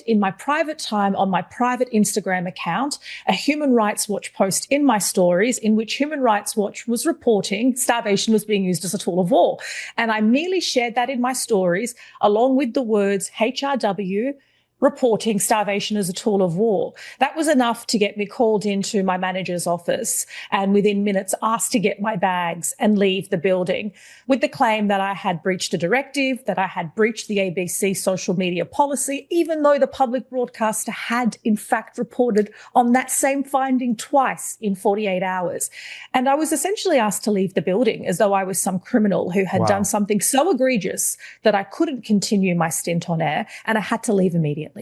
in my private time on my private Instagram account a Human Rights Watch post in my stories in which Human Rights Watch was reporting starvation was being used as a tool of war. And I merely shared that in my stories along with the words HRW reporting starvation as a tool of war. That was enough to get me called into my manager's office and within minutes asked to get my bags and leave the building with the claim that I had breached a directive, that I had breached the ABC social media policy, even though the public broadcaster had in fact reported on that same finding twice in 48 hours. And I was essentially asked to leave the building as though I was some criminal who had done something so egregious that I couldn't continue my stint on air and I had to leave immediately.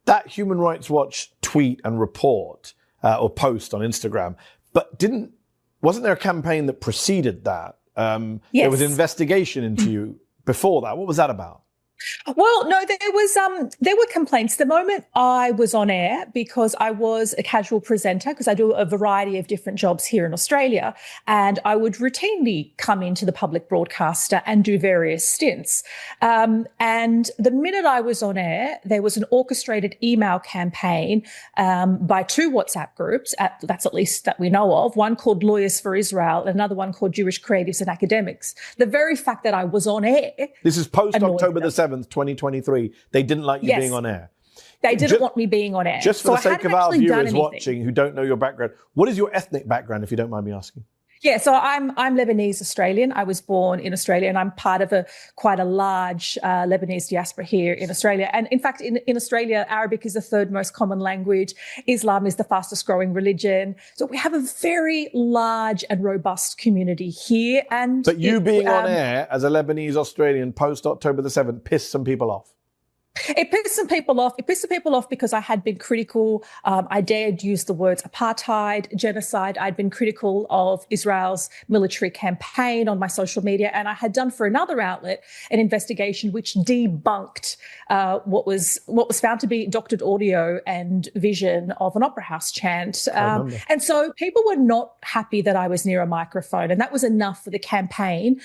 That Human Rights Watch tweet and report or post on Instagram, but wasn't there a campaign that preceded that? Yes. There was an investigation into you before that. What was that about? Well, no, there were complaints. The moment I was on air, because I was a casual presenter, because I do a variety of different jobs here in Australia, and I would routinely come into the public broadcaster and do various stints. And the minute I was on air, there was an orchestrated email campaign by two WhatsApp groups, that's at least that we know of, one called Lawyers for Israel, and another one called Jewish Creatives and Academics. The very fact that I was on air. This is post-October the 7th. 2023, they didn't like you being on air. They didn't want me being on air. Just for the sake of our viewers watching who don't know your background, what is your ethnic background, if you don't mind me asking? Yeah, so I'm Lebanese Australian. I was born in Australia and I'm part of quite a large Lebanese diaspora here in Australia. And in fact, in Australia, Arabic is the third most common language. Islam is the fastest growing religion. So we have a very large and robust community here. But you being on air as a Lebanese Australian post October the 7th pissed some people off. It pissed some people off. It pissed some people off because I had been critical. I dared use the words apartheid, genocide. I'd been critical of Israel's military campaign on my social media. And I had done for another outlet an investigation which debunked what was found to be doctored audio and vision of an opera house chant. And so people were not happy that I was near a microphone. And that was enough for the campaign